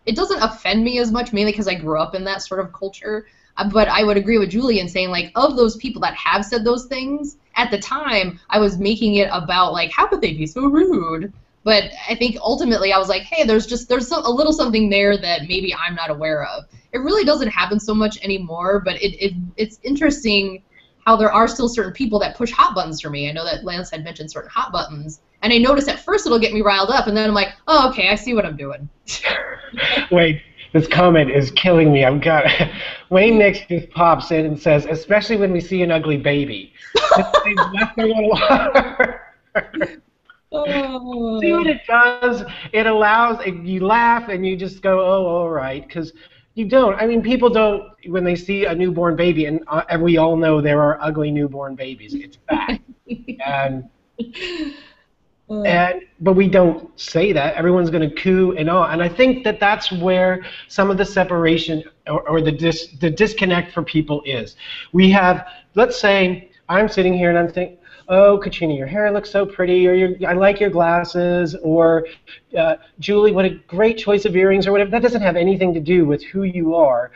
offend me as much, mainly because I grew up in that sort of culture. But I would agree with Julie in saying, like, of those people that have said those things, at the time, I was making it about, like, how could they be so rude? But I think ultimately I was like, hey, there's a little something there that maybe I'm not aware of. It really doesn't happen so much anymore, but it's interesting how there are still certain people that push hot buttons for me. I know that Lance had mentioned certain hot buttons, and I noticed at first it'll get me riled up, and then I'm like, oh, okay, I see what I'm doing. Wait, this comment is killing me. Wayne Nix just pops in and says, especially when we see an ugly baby. Oh. See what it does? It allows, you laugh and you just go, oh, all right, because you don't. I mean, people don't, when they see a newborn baby, and we all know there are ugly newborn babies. It's bad. But we don't say that. Everyone's going to coo and all. And I think that that's where some of the separation or the disconnect for people is. We have, let's say, I'm sitting here and I'm thinking, oh, Katrina, your hair looks so pretty, or I like your glasses, or Julie, what a great choice of earrings, or whatever. That doesn't have anything to do with who you are.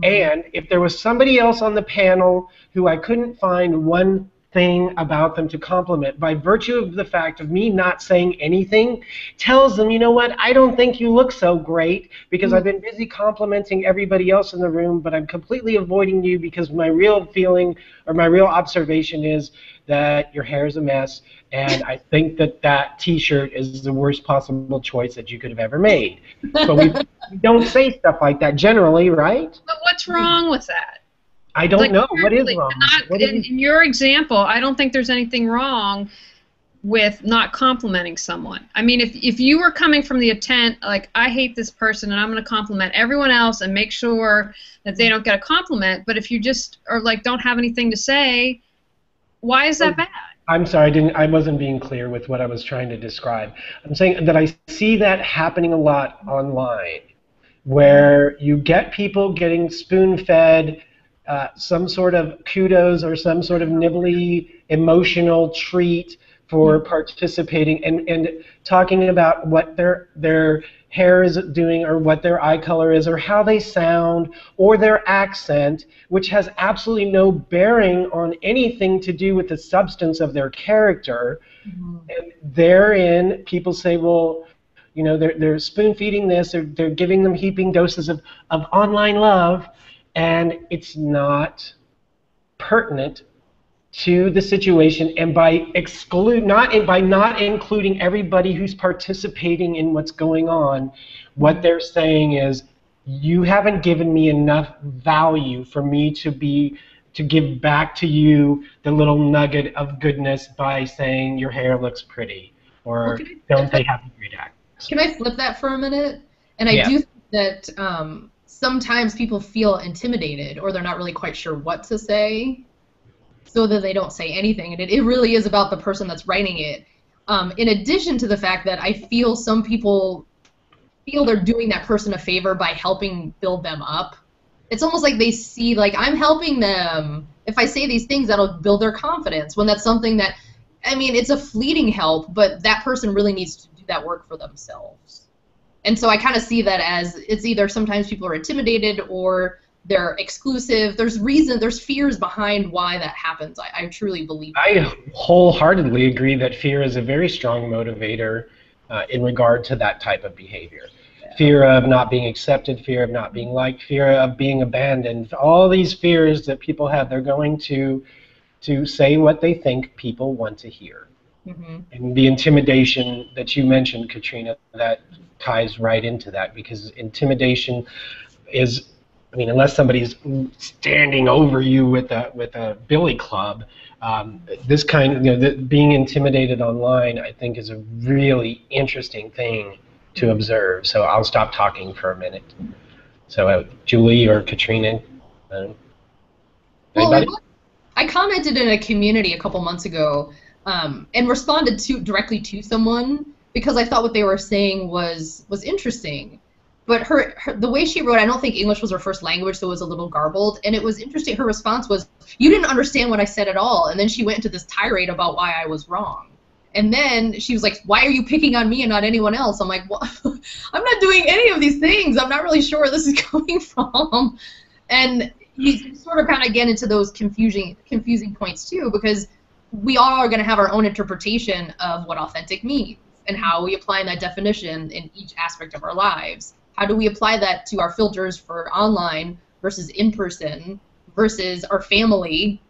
And if there was somebody else on the panel who I couldn't find one thing about them to compliment, by virtue of the fact of me not saying anything, tells them, you know what, I don't think you look so great because I've been busy complimenting everybody else in the room, but I'm completely avoiding you because my real feeling or my real observation is that your hair is a mess, and I think that T-shirt is the worst possible choice that you could have ever made. But we don't say stuff like that generally, right? But what's wrong with that? I don't know. What is wrong? In your example, I don't think there's anything wrong with not complimenting someone. I mean, if you were coming from the intent, like, I hate this person and I'm going to compliment everyone else and make sure that they don't get a compliment, but if you just are like, don't have anything to say, why is that bad? I'm sorry, I wasn't being clear with what I was trying to describe. I'm saying that I see that happening a lot online, where you get people getting spoon-fed some sort of kudos or some sort of nibbly emotional treat for participating and talking about what their hair is doing or what their eye color is or how they sound or their accent, which has absolutely no bearing on anything to do with the substance of their character. And therein, people say, well, you know, they're spoon-feeding this, they're giving them heaping doses of online love, and it's not pertinent to the situation, and by not including everybody who's participating in what's going on, what they're saying is you haven't given me enough value for me to give back to you the little nugget of goodness by saying your hair looks pretty, or don't they have a great act? Can I flip that for a minute? And I Yeah. do think that sometimes people feel intimidated, or they're not really quite sure what to say, so that they don't say anything. And it really is about the person that's writing it. In addition to the fact that I feel some people feel they're doing that person a favor by helping build them up. It's almost like they see, like, I'm helping them. If I say these things, that'll build their confidence, when that's something that, I mean, it's a fleeting help, but that person really needs to do that work for themselves. And so I kind of see that as, it's either sometimes people are intimidated or they're exclusive. There's fears behind why that happens. I truly believe that. I wholeheartedly agree that fear is a very strong motivator in regard to that type of behavior. Yeah. Fear of not being accepted, fear of not being liked, fear of being abandoned. All these fears that people have, they're going to say what they think people want to hear. Mm-hmm. And the intimidation that you mentioned, Katrina, that ties right into that, because intimidation is, I mean, unless somebody's standing over you with a billy club, this kind of, being intimidated online, I think, is a really interesting thing to observe. So I'll stop talking for a minute. So Julie or Katrina, anybody? Well, I commented in a community a couple months ago and responded directly to someone because I thought what they were saying was interesting. But the way she wrote, I don't think English was her first language, so it was a little garbled. And it was interesting. Her response was, "You didn't understand what I said at all." And then she went into this tirade about why I was wrong. And then she was like, "Why are you picking on me and not anyone else?" I'm like, well, I'm not doing any of these things. I'm not really sure where this is coming from. And you sort of kind of get into those confusing points too, because we all are going to have our own interpretation of what authentic means and how we apply that definition in each aspect of our lives. How do we apply that to our filters for online versus in-person versus our family,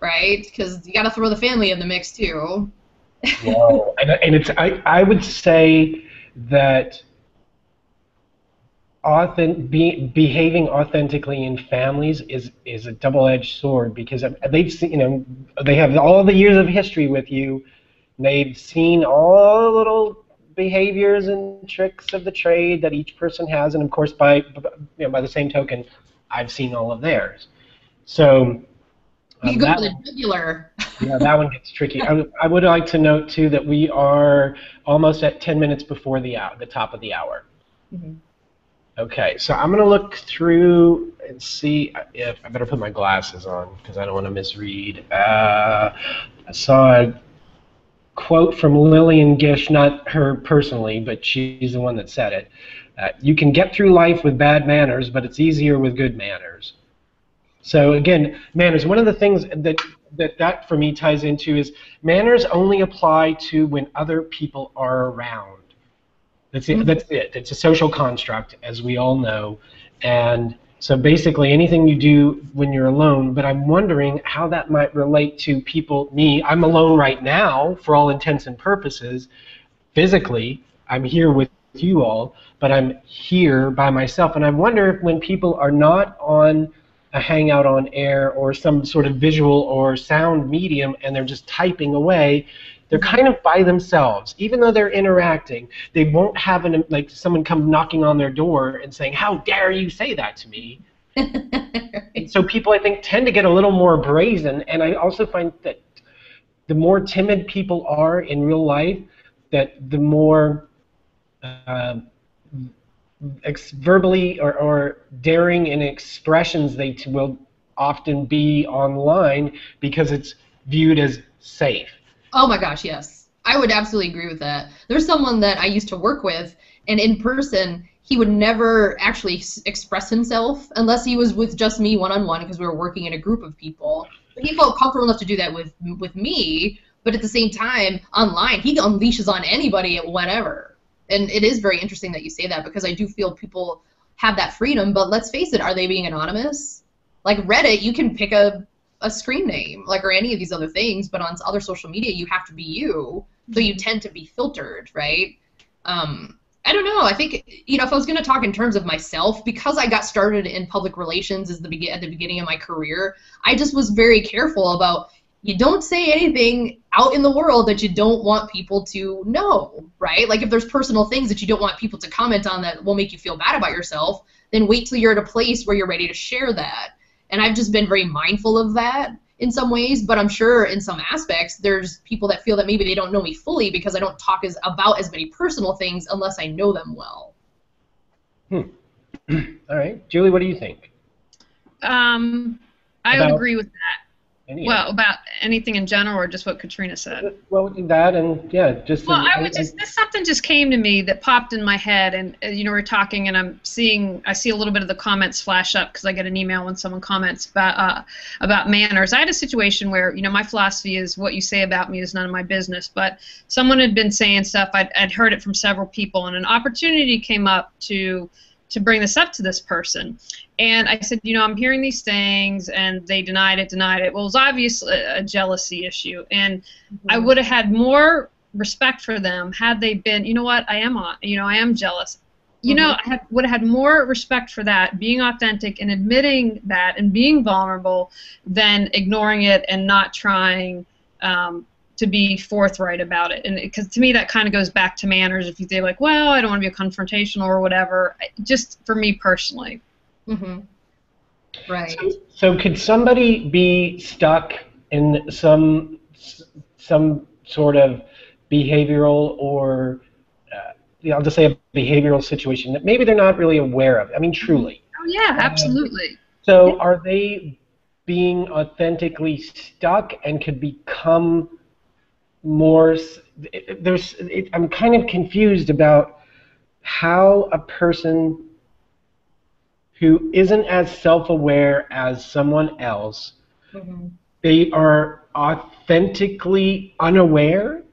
right? Because you got to throw the family in the mix too. Wow. And it's, I would say that behaving authentically in families is a double-edged sword, because they've seen, they have all the years of history with you. They've seen all the little behaviors and tricks of the trade that each person has, and of course, by the same token, I've seen all of theirs. So you go to the jugular. Yeah, that one gets tricky. I would like to note too that we are almost at 10 minutes before the top of the hour. Mm-hmm. Okay, so I'm going to look through and see if I better put my glasses on because I don't want to misread. I saw a quote from Lillian Gish, not her personally, but she's the one that said it. You can get through life with bad manners, but it's easier with good manners. So again, manners, one of the things that for me ties into is manners only apply to when other people are around. That's it. That's it. It's a social construct, as we all know. And so basically anything you do when you're alone, but I'm wondering how that might relate to people, me. I'm alone right now for all intents and purposes. Physically, I'm here with you all, but I'm here by myself. And I wonder if when people are not on a hangout on air or some sort of visual or sound medium and they're just typing away, they're kind of by themselves. Even though they're interacting, they won't have like someone come knocking on their door and saying, "How dare you say that to me?" And so people, I think, tend to get a little more brazen, and I also find that the more timid people are in real life, that the more verbally or daring in expressions they will often be online because it's viewed as safe. Oh my gosh, yes. I would absolutely agree with that. There's someone that I used to work with, and in person, he would never actually express himself unless he was with just me one-on-one because we were working in a group of people. But he felt comfortable enough to do that with me, but at the same time, online, he unleashes on anybody at whatever. And it is very interesting that you say that because I do feel people have that freedom, but let's face it, are they being anonymous? Like Reddit, you can pick a screen name, like, or any of these other things, but on other social media, you have to be you, so you tend to be filtered, right? I don't know. I think, you know, if I was going to talk in terms of myself, because I got started in public relations at the beginning of my career, I just was very careful about, you don't say anything out in the world that you don't want people to know, right? Like if there's personal things that you don't want people to comment on that will make you feel bad about yourself, then wait till you're at a place where you're ready to share that. And I've just been very mindful of that in some ways, but I'm sure in some aspects there's people that feel that maybe they don't know me fully because I don't talk about as many personal things unless I know them well. All right. Julie, what do you think? I would agree with that. Well, about anything in general, or just what Katrina said? Well, that and yeah, just. Well, something just came to me that popped in my head, and you know, we're talking, and I see a little bit of the comments flash up because I get an email when someone comments about manners. I had a situation where, you know, my philosophy is what you say about me is none of my business, but someone had been saying stuff. I'd heard it from several people, and an opportunity came up to bring this up to this person. And I said, you know, I'm hearing these things, and they denied it. Well, it was obviously a jealousy issue, and I would have had more respect for them had they been, you know what, I am jealous. You know, I would have had more respect for that, being authentic and admitting that and being vulnerable than ignoring it and not trying to be forthright about it. And because to me that kind of goes back to manners. If you say like, well, I don't want to be confrontational or whatever, just for me personally. Right. So could somebody be stuck in some sort of behavioral or I'll just say a behavioral situation that maybe they're not really aware of? I mean, truly. Oh yeah, absolutely. So are they being authentically stuck and could become more? I'm kind of confused about how a person who isn't as self-aware as someone else, they are authentically unaware?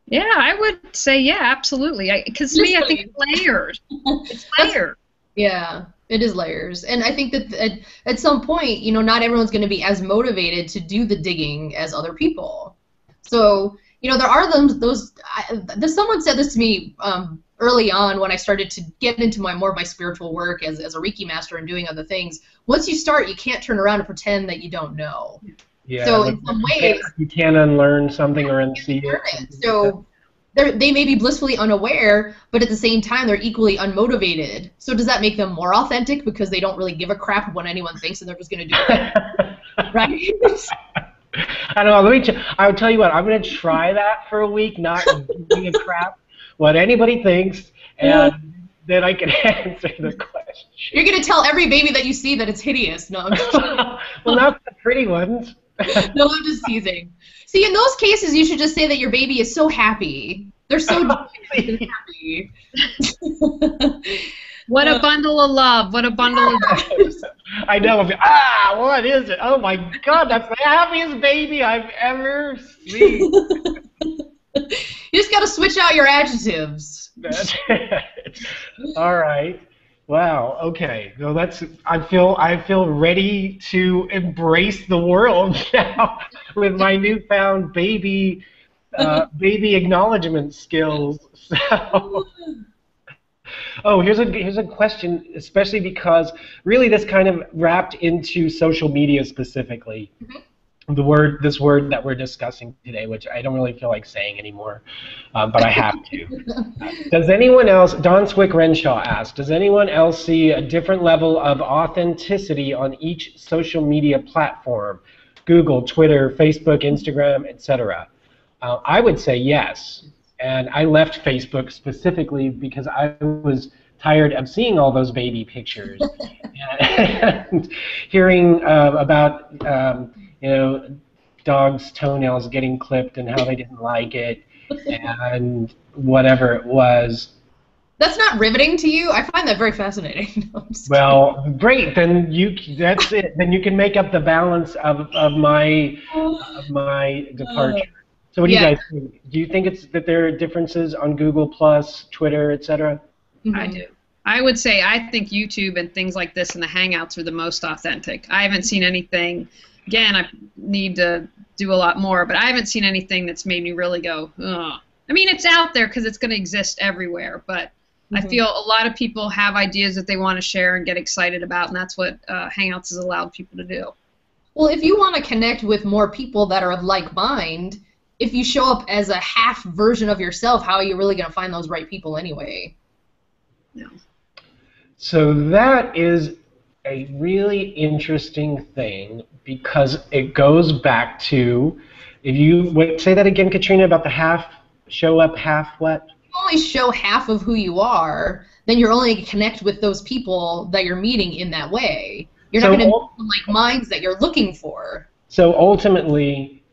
Yeah, I would say yeah, absolutely. Because to me, I think it's layers. It's layers. Yeah, it is layers. And I think that at some point, you know, not everyone's going to be as motivated to do the digging as other people. So, you know, there are someone said this to me early on when I started to get into more of my spiritual work as a Reiki master and doing other things. Once you start, you can't turn around and pretend that you don't know. Yeah, so in some ways, you can't unlearn something or unsee it. So they may be blissfully unaware, but at the same time, they're equally unmotivated. So does that make them more authentic because they don't really give a crap what anyone thinks and they're just going to do it? Right? I don't know. I'll tell you what. I'm going to try that for a week, not giving a crap what anybody thinks, and then I can answer the question. You're going to tell every baby that you see that it's hideous. No, I'm just kidding. Well, not the pretty ones. No, I'm just teasing. See, in those cases, you should just say that your baby is so happy. They're so happy. What a bundle of love. What a bundle of love. I know. What is it? Oh, my God. That's the happiest baby I've ever seen. You just got to switch out your adjectives. That's it. All right. Wow. Okay. So I feel ready to embrace the world now with my newfound baby acknowledgement skills. So, here's a question, especially because really this kind of wrapped into social media specifically. This word that we're discussing today, which I don't really feel like saying anymore, but I have to. Does anyone else, Don Swick Renshaw asked, does anyone else see a different level of authenticity on each social media platform? Google, Twitter, Facebook, Instagram, etc. I would say yes. And I left Facebook specifically because I was tired of seeing all those baby pictures and hearing about you know, dogs' toenails getting clipped and how they didn't like it and whatever it was. That's not riveting to you? I find that very fascinating. No, well, great. Then that's it. Then you can make up the balance of my departure. So what do you guys think? Do you think that there are differences on Google+, Twitter, etc.? I do. I would say I think YouTube and things like this and the Hangouts are the most authentic. I haven't seen anything. Again, I need to do a lot more, but I haven't seen anything that's made me really go, ugh. I mean, it's out there because it's going to exist everywhere, but I feel a lot of people have ideas that they want to share and get excited about, and that's what Hangouts has allowed people to do. Well, if you want to connect with more people that are of like mind, if you show up as a half version of yourself, how are you really going to find those right people anyway? Yeah. So that is a really interesting thing, because it goes back to, if you say that again, Katrina, about the half show up, half what? Only show half of who you are, then you're only going to connect with those people that you're meeting in that way. You're not going to meet the like minds that you're looking for. So ultimately,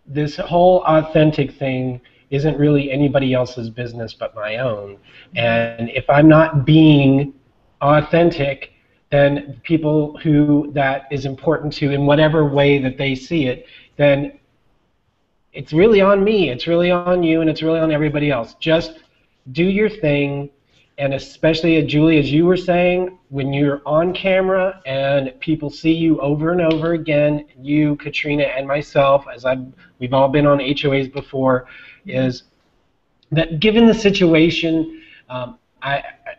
this whole authentic thing isn't really anybody else's business but my own. And if I'm not being authentic, then people who that is important to in whatever way that they see it, then it's really on me, it's really on you, and it's really on everybody else. Just do your thing, and especially, Julie, as you were saying, when you're on camera and people see you over and over again, you, Katrina, and myself, as we've all been on HOAs before, is that given the situation,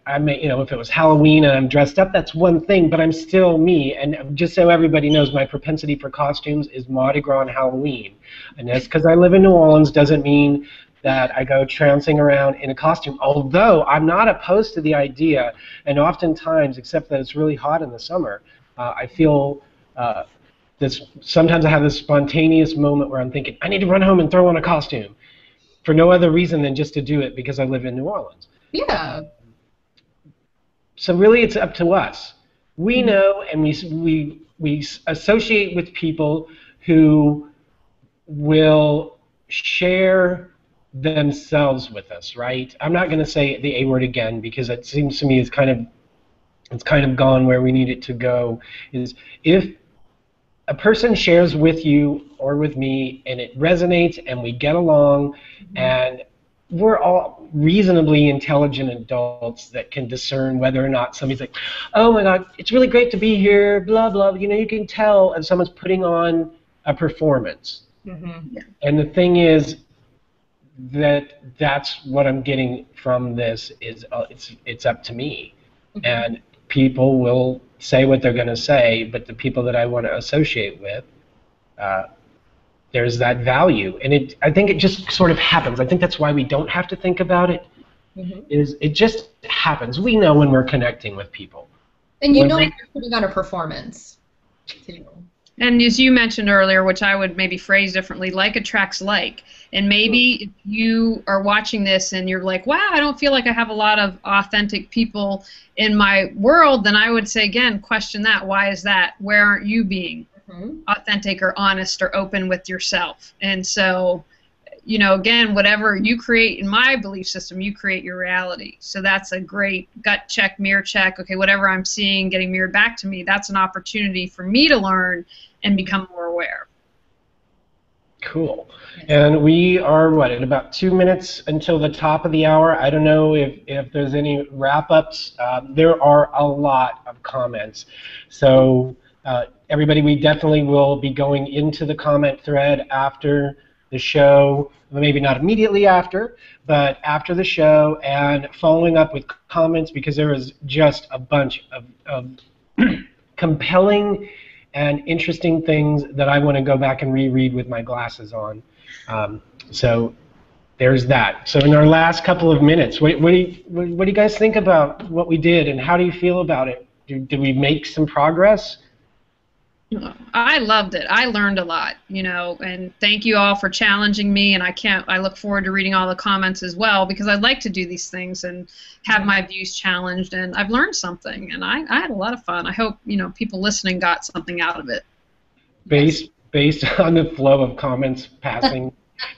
I may, if it was Halloween and I'm dressed up, that's one thing, but I'm still me. And just so everybody knows, my propensity for costumes is Mardi Gras and Halloween. And that's because I live in New Orleans doesn't mean that I go trouncing around in a costume, although I'm not opposed to the idea, and oftentimes, except that it's really hot in the summer, I feel sometimes I have this spontaneous moment where I'm thinking, I need to run home and throw on a costume, for no other reason than just to do it because I live in New Orleans. Yeah. So really, it's up to us. We know, and we associate with people who will share themselves with us, right? I'm not going to say the A word again, because it seems to me it's kind of gone where we need it to go. Is if a person shares with you or with me and it resonates and we get along, and we're all reasonably intelligent adults that can discern whether or not somebody's like, oh my God, it's really great to be here, blah, blah. You can tell if someone's putting on a performance. And the thing is that's what I'm getting from this is it's up to me. And people will say what they're going to say, but the people that I want to associate with, there's that value, and I think it just sort of happens. I think that's why we don't have to think about it. Is it just happens? We know when we're connecting with people. And you know if you're putting on a performance, too. And as you mentioned earlier, which I would maybe phrase differently, like attracts like. And maybe if you are watching this and you're like, wow, I don't feel like I have a lot of authentic people in my world, then I would say, again, question that. Why is that? Where aren't you being authentic or honest or open with yourself? And so, again, whatever you create, in my belief system, you create your reality. So that's a great gut check, mirror check. Okay, whatever I'm seeing getting mirrored back to me, that's an opportunity for me to learn and become more aware. Cool. And we are, at about 2 minutes until the top of the hour. I don't know if there's any wrap-ups. There are a lot of comments. So everybody, we definitely will be going into the comment thread after the show, maybe not immediately after, but after the show, and following up with comments, because there is just a bunch of compelling and interesting things that I want to go back and reread with my glasses on. So there's that. So in our last couple of minutes, what do you guys think about what we did, and how do you feel about it? Did we make some progress? I loved it. I learned a lot, and thank you all for challenging me, and I look forward to reading all the comments as well, because I like to do these things and have my views challenged, and I've learned something, and I had a lot of fun. I hope, people listening got something out of it. Based on the flow of comments passing,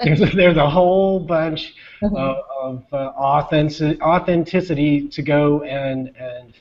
there's a whole bunch of authenticity to go and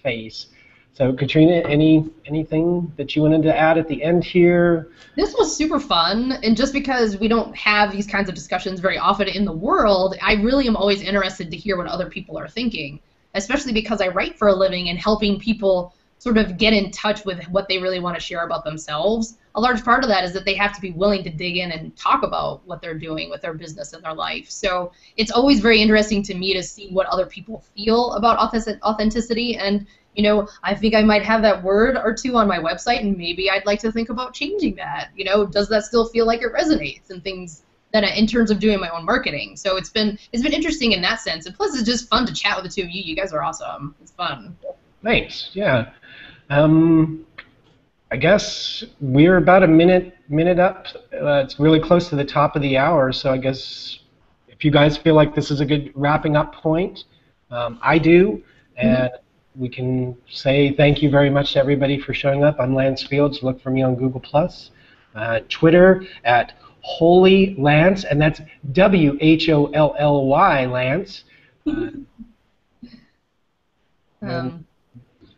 face. So, Katrina, anything that you wanted to add at the end here? This was super fun, and just because we don't have these kinds of discussions very often in the world, I really am always interested to hear what other people are thinking, especially because I write for a living, and helping people sort of get in touch with what they really want to share about themselves, a large part of that is that they have to be willing to dig in and talk about what they're doing with their business and their life. So it's always very interesting to me to see what other people feel about authenticity. And, you know, I think I might have that word or two on my website, and maybe I'd like to think about changing that. You know, does that still feel like it resonates, and things that in terms of doing my own marketing. So it's been interesting in that sense. And plus, it's just fun to chat with the two of you. You guys are awesome. It's fun. Thanks. Yeah. I guess we're about a minute up. It's really close to the top of the hour, so I guess if you guys feel like this is a good wrapping up point, I do, and we can say thank you very much to everybody for showing up. I'm Lance Fields. Look for me on Google+. Twitter at Holy Lance, and that's WHOLLY Lance.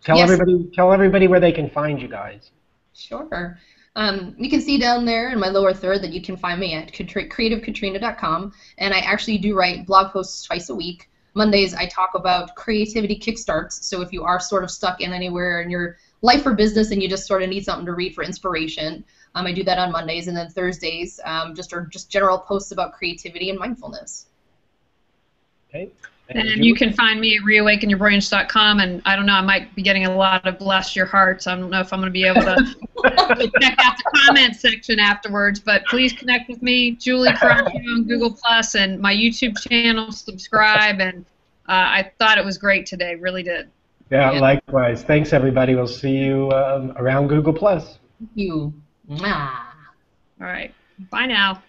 Tell everybody where they can find you guys. Sure. You can see down there in my lower third that you can find me at creativekatrina.com, and I actually do write blog posts twice a week. Mondays I talk about creativity kickstarts, so if you are sort of stuck in anywhere in your life or business and you just sort of need something to read for inspiration, I do that on Mondays, and then Thursdays just general posts about creativity and mindfulness. Okay. And you can find me at reawakenyourbrilliance.com, and I don't know, I might be getting a lot of bless your hearts. I don't know if I'm going to be able to check out the comments section afterwards, but please connect with me, Julie Coraccio on Google+, and my YouTube channel, subscribe, and I thought it was great today, really did. Yeah, likewise. Thanks, everybody. We'll see you around Google+. Thank you. Mwah. All right. Bye now.